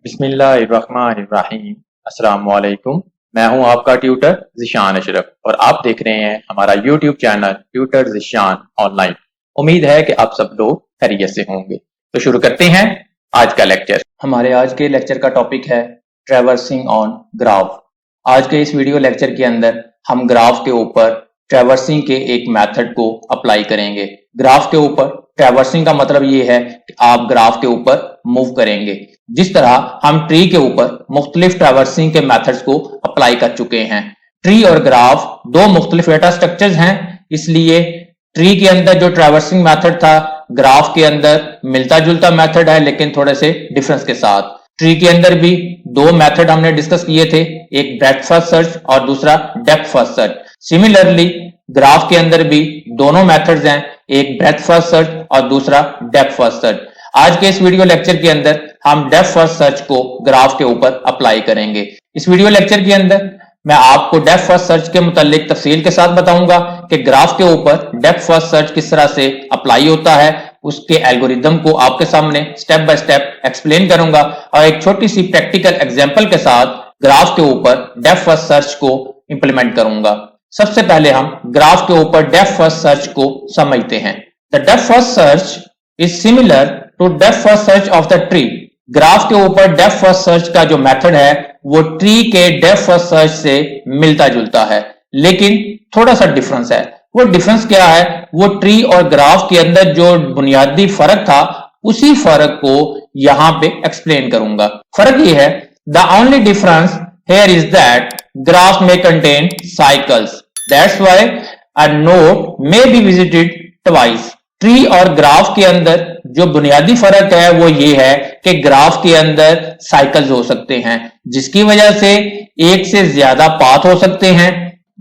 बिस्मिल्लाहिर्रहमानिर्रहीम। अस्सलाम वालेकुम। मैं हूं आपका ट्यूटर ज़िशान अशरफ और आप देख रहे हैं हमारा YouTube channel tutor Zeeshan online. उम्मीद है कि आप सब लोग खैरियत से होंगे। तो शुरू करते हैं आज का लेक्चर। हमारे आज के लेक्चर का टॉपिक है ट्रैवर्सिंग ऑन ग्राफ। आज के इस वीडियो लेक्चर के अंदर हम ग्राफ के ऊपर ट्रैवर्सिंग के एक मेथड को अप्लाई करेंगे। ग्राफ के ऊपर ट्रैवर्सिंग का मतलब ये है कि आप ग्राफ के ऊपर मूव करेंगे। जिस तरह हम ट्री के ऊपर मुख्तलिफ ट्रैवर्सिंग के मेथड्स को अप्लाई कर चुके हैं। ट्री और ग्राफ दो मुख्तलिफ डेटा स्ट्रक्चर्स हैं, इसलिए ट्री के अंदर जो ट्रैवर्सिंग मेथड था ग्राफ के अंदर मिलता जुलता मेथड है, लेकिन थोड़े से डिफरेंस के साथ। ट्री के अंदर भी दो मेथड हमने डिस्कस किए थे, एक ब्रेड्थ फर्स्ट सर्च और दूसरा depth first search. Similarly graph के अंदर भी दोनों मेथड्स हैं, एक ब्रेड्थ फर्स्ट सर्च और दूसरा डेप्थ फर्स्ट सर्च। आज के इस वीडियो लेक्चर के अंदर हम डेप्थ फर्स्ट सर्च को ग्राफ के ऊपर अप्लाई करेंगे। इस वीडियो लेक्चर के अंदर मैं आपको डेप्थ फर्स्ट सर्च के मुतालिक तफसील के साथ बताऊंगा कि ग्राफ के ऊपर डेप्थ फर्स्ट सर्च किस तरह से अप्लाई होता है। उसके एल्गोरिदम को आपके सामने स्टेप बाय स्टेप एक्सप्लेन करूंगा और एक छोटी सी प्रैक्टिकल एग्जांपल के साथ ग्राफ के ऊपर डेप्थ फर्स्ट सर्च को इंप्लीमेंट करूंगा। सबसे पहले हम ग्राफ के ऊपर डेप्थ फर्स्ट सर्च को समझते हैं। The depth first search is similar to depth first search of the tree. Graph के ऊपर डेप्थ फर्स्ट सर्च का जो मेथड है वो ट्री के डेप्थ फर्स्ट सर्च से मिलता जुलता है, लेकिन थोड़ा सा डिफरेंस है। वो डिफरेंस क्या है? वो ट्री और ग्राफ के अंदर जो बुनियादी फर्क था उसी फर्क को यहां पे एक्सप्लेन करूंगा। फर्क ये है, the only difference here is that graph may contain cycles. That's why a node may be visited twice. Tree और ग्राफ के अंदर जो बुनियादी फर्क है वो ये है कि ग्राफ के अंदर साइकिल्स हो सकते हैं, जिसकी वजह से एक से ज्यादा पाथ हो सकते हैं,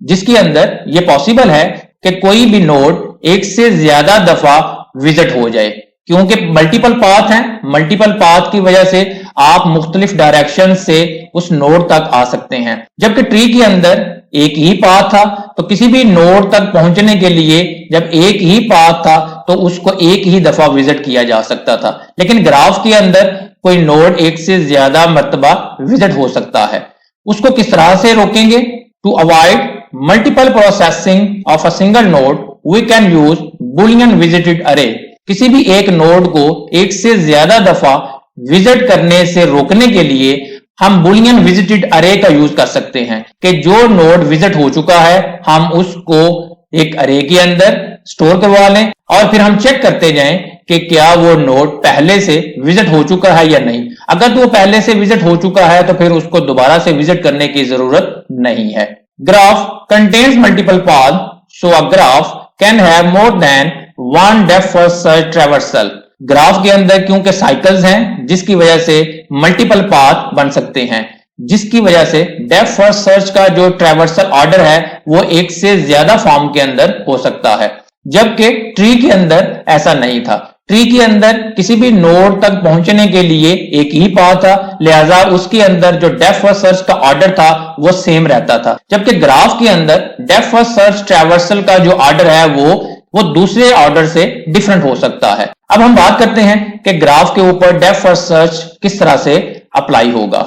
जिसके अंदर ये पॉसिबल है कि कोई भी नोड एक से ज्यादा दफा विजिट हो जाए। क्योंकि मल्टीपल पाथ हैं, मल्टीपल पाथ की वजह से आप मुख्तलिफ डायरेक्शन से उस नोड तक आ सकते हैं। जबकि ट्री के अंदर एक ही पाथ था, तो किसी भी नोड तक पहुंचने के लिए जब एक ही पाथ था तो उसको एक ही दफा विजिट किया जा सकता था। लेकिन ग्राफ के अंदर कोई नोड एक से ज्यादा मर्तबा विजिट हो सकता है। उसको किस तरह से रोकेंगे? To avoid multiple processing of a single node we can use boolean visited array. किसी भी एक नोड को एक से ज्यादा दफा विजिट करने से रोकने के लिए हम बुलियन विजिटेड अरे का यूज कर सकते हैं कि जो नोड विजिट हो चुका है हम उसको एक अरे के अंदर स्टोर करवा लें और फिर हम चेक करते जाएं कि क्या वो नोड पहले से विजिट हो चुका है या नहीं। अगर तो वो पहले से विजिट हो चुका है तो फिर उसको दोबारा से विजिट करने की जरूरत नहीं है। Graph contains multiple path, so a graph can have more than one depth first search traversal. Graph के अंदर क्योंकि साइकिल्स हैं, जिसकी वजह से मल्टीपल पाथ बन सकते हैं, जिसकी वजह से डेप्थ फर्स्ट सर्च का जो ट्रैवर्सल ऑर्डर है वो एक से ज्यादा फॉर्म के अंदर हो सकता है। जबकि ट्री के अंदर ऐसा नहीं था। ट्री के अंदर किसी भी नोड तक पहुंचने के लिए एक ही पाथ था, लिहाजा उसके अंदर जो डेप्थ फर्स्ट सर्च का ऑर्डर था वो सेम रहता था। जबकि ग्राफ के अंदर डेप्थ फर्स्ट सर्च ट्रैवर्सल का जो ऑर्डर है वो दूसरे ऑर्डर से डिफरेंट हो सकता है। अब हम बात करते हैं कि ग्राफ के ऊपर डेप्थ फर्स्ट सर्च किस तरह से अप्लाई होगा।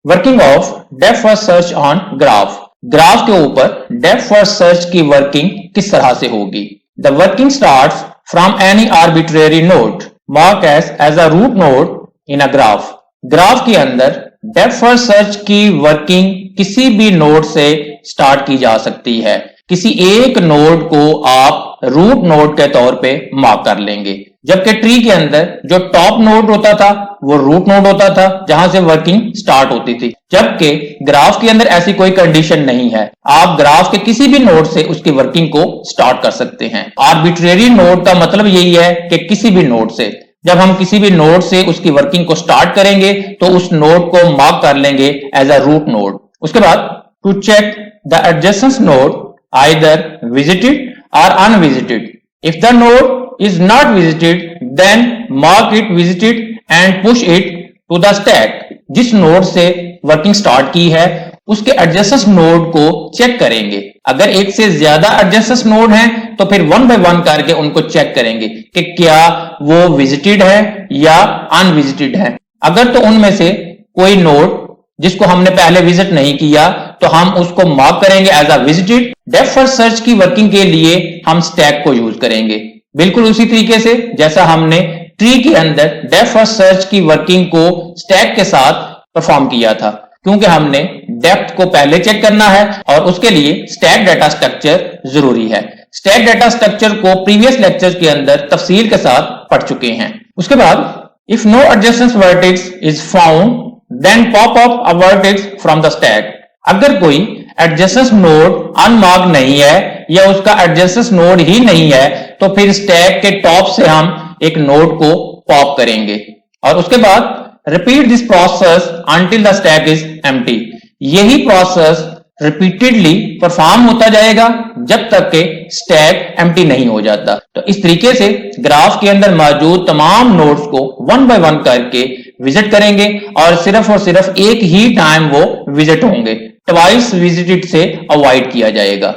Working of depth first search on graph. Graph के ऊपर डेप्थ फर्स्ट सर्च की वर्किंग किस तरह से होगी? The working starts from any arbitrary node mark as a root node in a graph. Graph के अंदर डेप्थ फर्स्ट सर्च की वर्किंग किसी भी नोड से स्टार्ट की जा सकती है। किसी एक नोड को आप रूट नोड के तौर पे मार्क कर लेंगे। जबकि ट्री के अंदर जो टॉप नोड होता था वो रूट नोड होता था, जहां से वर्किंग स्टार्ट होती थी। जबकि ग्राफ के अंदर ऐसी कोई कंडीशन नहीं है, आप ग्राफ के किसी भी नोड से उसकी वर्किंग को स्टार्ट कर सकते हैं। आर्बिट्रेरी नोड का मतलब यही है कि किसी भी नोड से, जब हम किसी भी नोड से उसकी वर्किंग को स्टार्ट करेंगे तो उस नोड को मार्क कर लेंगे एज अ रूट नोड। उसके बाद to check the adjacent node either visited or unvisited. If the node is not visited, then mark it visited and push it to the stack. जिस node से working start की है उसके adjacent node को check करेंगे। अगर एक से ज्यादा एडजेसेंट नोड हैं तो फिर वन बाय वन करके उनको चेक करेंगे कि क्या वो विजिटेड है या अनविजिटेड है। अगर तो उनमें से कोई नोड जिसको हमने पहले विजिट नहीं किया तो हम उसको मार्क करेंगे as a visited. Depth first search की वर्किंग के लिए हम स्टैक को यूज करेंगे, बिल्कुल उसी तरीके से जैसा हमने ट्री के अंदर डेप्थ फर्स्ट सर्च की वर्किंग को स्टैक के साथ परफॉर्म किया था, क्योंकि हमने डेप्थ को पहले चेक करना है और उसके लिए स्टैक डाटा स्ट्रक्चर जरूरी है। स्टैक डाटा स्ट्रक्चर को प्रीवियस लेक्चर के अंदर तफसील के साथ पढ़ चुके हैं। उसके बाद if no adjacent vertex is found then pop up a vertex from the stack. अगर कोई एडजेसेंट नोड अनमार्क नहीं है या उसका एडजेसेंट नोड ही नहीं है तो फिर स्टैक के टॉप से हम एक नोड को पॉप करेंगे और उसके बाद repeat this process until the stack is empty. यही प्रोसेस रिपीटेडली परफॉर्म होता जाएगा जब तक के स्टैक एम्प्टी नहीं हो जाता। तो इस तरीके से ग्राफ के अंदर मौजूद तमाम नोड्स को वन बाय वन करके विजिट करेंगे और सिर्फ एक ही टाइम वो विजिट होंगे, ट्वाइस विजिटेड से अवॉइड किया जाएगा।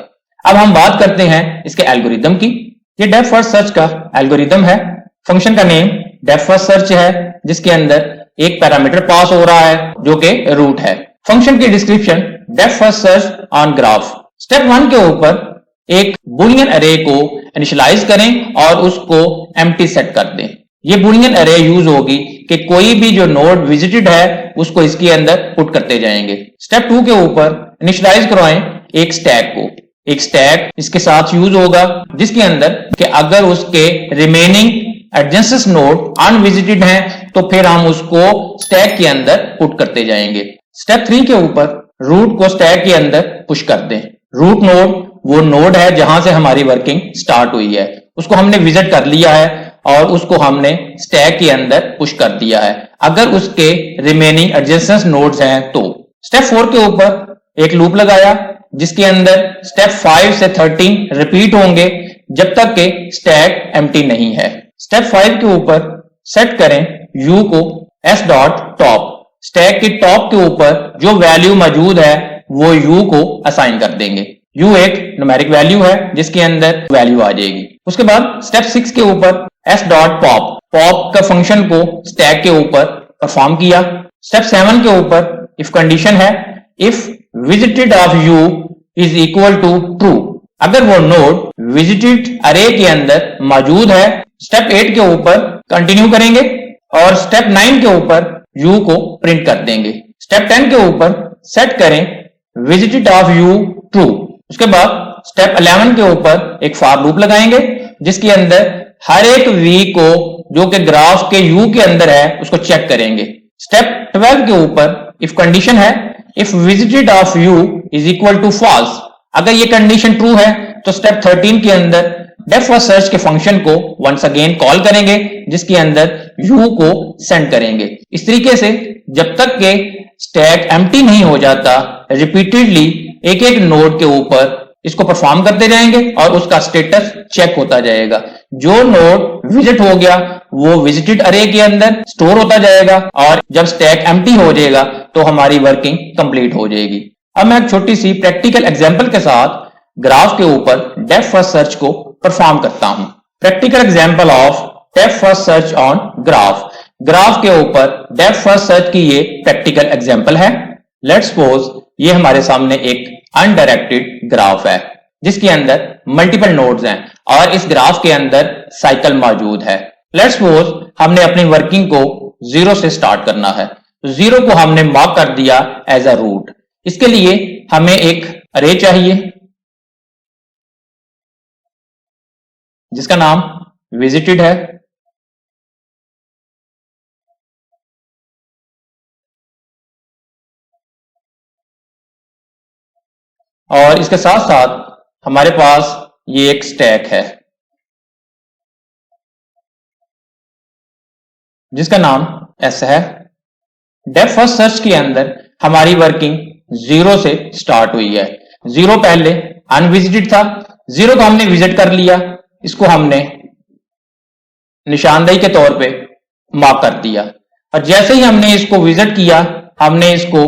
अब हम बात करते हैं इसके एल्गोरिदम की। ये डेप्थ फर्स्ट सर्च का एल्गोरिदम है। फंक्शन का नेम डेप्थ फर्स्ट सर्च है, जिसके अंदर एक पैरामीटर पास हो रहा है जो कि रूट है। फंक्शन की description depth first search on graph. Step 1 के ऊपर एक बुलियन अरे को इनिशियलाइज करें और उसको एम्प्टी सेट कर दें। ये बुलियन अरे यूज होगी कि कोई भी जो नोड विजिटेड है उसको इसके अंदर पुट करते जाएंगे। स्टेप 2 के ऊपर इनिशियलाइज करवाएं एक स्टैक को। एक स्टैक इसके साथ यूज होगा जिसके अंदर कि अगर उसके रिमेनिंग एडजेसेंट नोड अनविजिटेड हैं तो फिर हम उसको स्टैक के अंदर पुट करते जाएंगे। स्टेप 3 के ऊपर रूट को स्टैक के अंदर पुश कर दें। रूट नोड वो नोड है जहां से हमारी वर्किंग स्टार्ट हुई है, उसको हमने विजिट कर लिया है और उसको हमने स्टैक के अंदर पुश कर दिया है अगर उसके रिमेनिंग एडजेसेंट नोड्स हैं तो। स्टेप 4 के ऊपर एक लूप लगाया जिसके अंदर स्टेप 5 से 13 रिपीट होंगे जब तक के स्टैक एम्प्टी नहीं है। स्टेप 5 के ऊपर सेट करें u को s डॉट टॉप। स्टैक के टॉप के ऊपर जो वैल्यू मौजूद है वो u को असाइन कर देंगे। u एक न्यूमेरिक वैल्यू है जिसके अंदर वैल्यू आ जाएगी। उसके बाद स्टेप 6 के ऊपर s डॉट पॉप, पॉप का फंक्शन को स्टैक के ऊपर परफॉर्म किया। स्टेप 7 के ऊपर इफ कंडीशन है if visited of u is equal to true, अगर वो नोड विजिटेड अरे के अंदर मौजूद है। स्टेप 8 के ऊपर कंटिन्यू करेंगे और स्टेप 9 के ऊपर u को प्रिंट कर देंगे। स्टेप 10 के ऊपर सेट करें विजिटेड ऑफ u ट्रू। उसके बाद स्टेप 11 के ऊपर एक फॉर लूप लगाएंगे जिसके अंदर हर एक v को जो कि ग्राफ के u के अंदर है उसको चेक करेंगे। स्टेप 12 के ऊपर इफ कंडीशन है if visited of u is equal to false, अगर ये कंडीशन ट्रू है तो स्टेप 13 के अंदर डेप्थ फर्स्ट सर्च के फंक्शन को वंस अगेन कॉल करेंगे जिसके अंदर u को सेंड करेंगे। इस तरीके से जब तक के स्टैक एम्प्टी नहीं हो जाता रिपीटेडली एक एक नोड के ऊपर इसको परफॉर्म करते जाएंगे और उसका स्टेटस चेक होता जाएगा। जो नोड विजिट हो गया वो विजिटेड अरे के अंदर स्टोर होता जाएगा और जब स्टैक एम्प्टी हो जाएगा तो हमारी वर्किंग कंप्लीट हो जाएगी। अब मैं एक छोटी सी प्रैक्टिकल एग्जांपल के साथ ग्राफ के ऊपर डेप्थ फर्स्ट सर्च को परफॉर्म करता हूं। Practical example of depth first search on graph. Graph के ऊपर डेप्थ फर्स्ट सर्च की ये प्रैक्टिकल एग्जांपल है। लेट्स सपोज ये हमारे सामने एक अनडायरेक्टेड ग्राफ है जिसके अंदर मल्टीपल नोड्स हैं और इस ग्राफ के अंदर साइकिल मौजूद है। लेट्स सपोज हमने अपनी वर्किंग को 0 से स्टार्ट करना है, तो 0 को हमने मार्क कर दिया एज अ रूट। इसके लिए हमें एक अरे चाहिए जिसका नाम विजिटेड है। और इसके साथ साथ हमारे पास ये एक स्टैक है जिसका नाम S है। डेप्थ फर्स्ट सर्च के अंदर हमारी वर्किंग 0 से स्टार्ट हुई है। 0 पहले अनविजिटेड था, 0 को हमने विजिट कर लिया, इसको हमने निशानदेही के तौर पे मार्क कर दिया और जैसे ही हमने इसको विजिट किया हमने इसको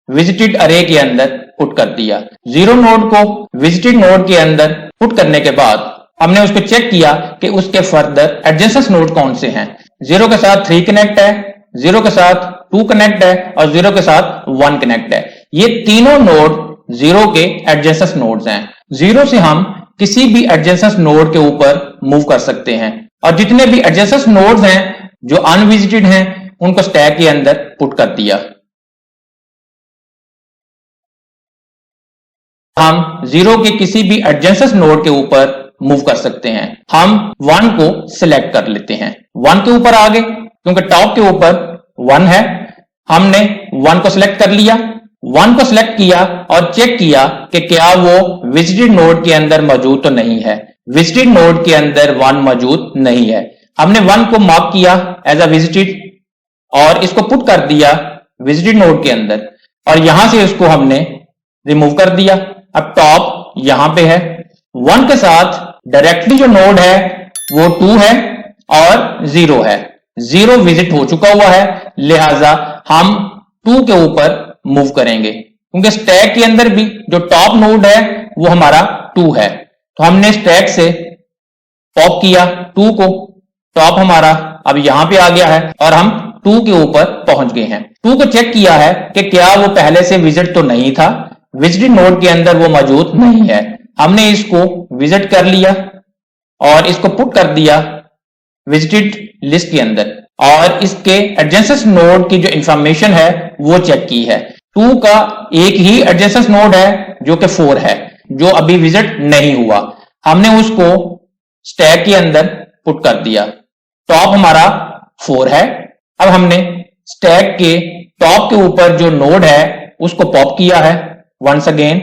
विजिटेड अरे के अंदर पुट कर दिया। 0 नोड को विजिटेड नोड के अंदर पुट करने के बाद हमने उसको चेक किया कि उसके फर्दर एडजेसेंट नोड कौन से हैं। 0 के साथ 3 कनेक्ट है, 0 के साथ 2 कनेक्ट है और 0 के साथ 1 कनेक्ट है। ये तीनों नोड 0 के एडजेसेंट नोड्स हैं। 0 से हम किसी भी एडजेसेंट नोड के ऊपर मूव कर सकते हैं और जितने भी एडजेसेंट नोड्स हैं जो अनविजिटेड हैं उनको स्टैक के अंदर पुट कर दिया। हम 0 के किसी भी एडजेसेंट नोड के ऊपर मूव कर सकते हैं। हम 1 को सिलेक्ट कर लेते हैं। 1 के ऊपर आ गए क्योंकि टॉप के ऊपर 1 है। हमने 1 को सिलेक्ट कर लिया। 1 को सिलेक्ट किया और चेक किया कि क्या वो विजिटेड नोड के अंदर मौजूद तो नहीं है। विजिटेड नोड के अंदर 1 मौजूद नहीं है। हमने 1 को मार्क किया एज अ विजिटेड और इसको पुट कर दिया विजिटेड नोड के अंदर और यहां से उसको हमने रिमूव कर दिया। अब टॉप यहां पे है। 1 के साथ डायरेक्टली जो नोड है वो 2 है और 0 है। 0 विजिट हो चुका हुआ है, लिहाजा हम 2 के ऊपर मूव करेंगे क्योंकि स्टैक के अंदर भी जो टॉप नोड है वो हमारा 2 है। तो हमने स्टैक से पॉप किया 2 को। टॉप हमारा अब यहां पे आ गया है और हम 2 के ऊपर पहुंच गए हैं। 2 को चेक किया है कि क्या वो पहले से विजिट तो नहीं था, विजिटेड नोड के अंदर वो मौजूद नहीं है। हमने इसको विजिट कर लिया और इसको पुट कर दिया विजिटेड लिस्ट के अंदर और इसके एडजेसेंट नोड की जो इंफॉर्मेशन है वो चेक की है। 2 का एक ही एडजेसेंट नोड है जो कि 4 है, जो अभी विजिट नहीं हुआ। हमने उसको स्टैक के अंदर पुट कर दिया। टॉप हमारा 4 है। अब हमने स्टैक के टॉप के ऊपर जो नोड है उसको पॉप किया है। वंस अगेन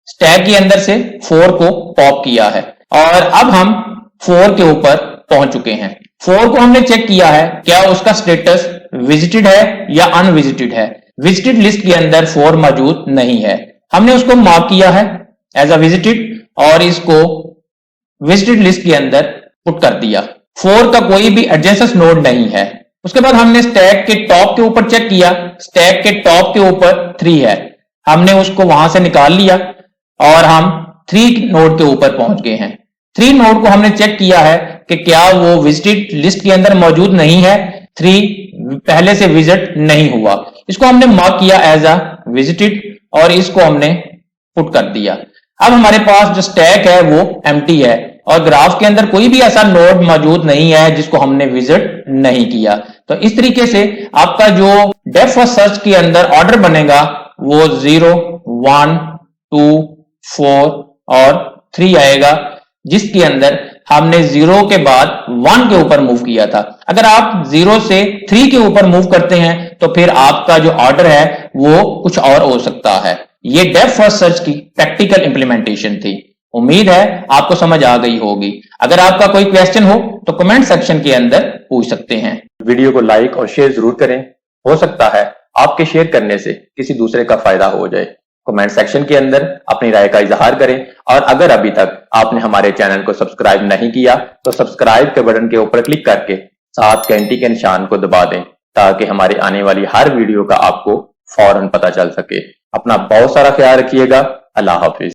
स्टैक के अंदर से 4 को पॉप किया है और अब हम 4 के ऊपर पहुंच चुके हैं। 4 को हमने चेक किया है क्या उसका स्टेटस विजिटेड है या अनविजिटेड है। विजिटेड लिस्ट के अंदर 4 मौजूद नहीं है। हमने उसको मार्क किया है एज अ विजिटेड और इसको विजिटेड लिस्ट के अंदर पुट कर दिया। 4 का कोई भी एडजेसेंट नोड नहीं है। उसके बाद हमने स्टैक के टॉप के ऊपर चेक किया। स्टैक के टॉप के ऊपर 3 है। हमने उसको वहां से निकाल लिया और हम 3 नोड के ऊपर पहुंच गए हैं। 3 नोड को हमने चेक किया है कि क्या वो विजिटेड लिस्ट के अंदर मौजूद नहीं है। 3 पहले से विजिट नहीं हुआ। इसको हमने मार्क किया एज अ विजिटेड और इसको हमने पुट कर दिया। अब हमारे पास जो स्टैक है वो एम्प्टी है और ग्राफ के अंदर कोई भी ऐसा नोड मौजूद नहीं है जिसको हमने विजिट नहीं किया। तो इस तरीके से आपका जो डेप्थ फर्स्ट सर्च के अंदर ऑर्डर बनेगा वो 0, 1, 2, 4 और 3 आएगा, जिसके अंदर हमने 0 के बाद 1 के ऊपर मूव किया था। अगर आप 0 से 3 के ऊपर मूव करते हैं तो फिर आपका जो ऑर्डर है वो कुछ और हो सकता है। ये डेप्थ फर्स्ट सर्च की प्रैक्टिकल इंप्लीमेंटेशन थी। उम्मीद है आपको समझ आ गई होगी। अगर आपका कोई क्वेश्चन हो तो कमेंट सेक्शन के अंदर पूछ सकते हैं। वीडियो को लाइक और शेयर जरूर करें। हो सकता है आपके शेयर करने से किसी दूसरे का फायदा हो जाए। कमेंट सेक्शन के अंदर अपनी राय का इजहार करें और अगर अभी तक आपने हमारे चैनल को सब्सक्राइब नहीं किया तो सब्सक्राइब के बटन के ऊपर क्लिक करके साथ घंटी के निशान को दबा दें ताकि हमारे आने वाली हर वीडियो का आपको फौरन पता चल सके। अपना बहुत सारा ख्याल रखिएगा। अल्लाह हाफिज।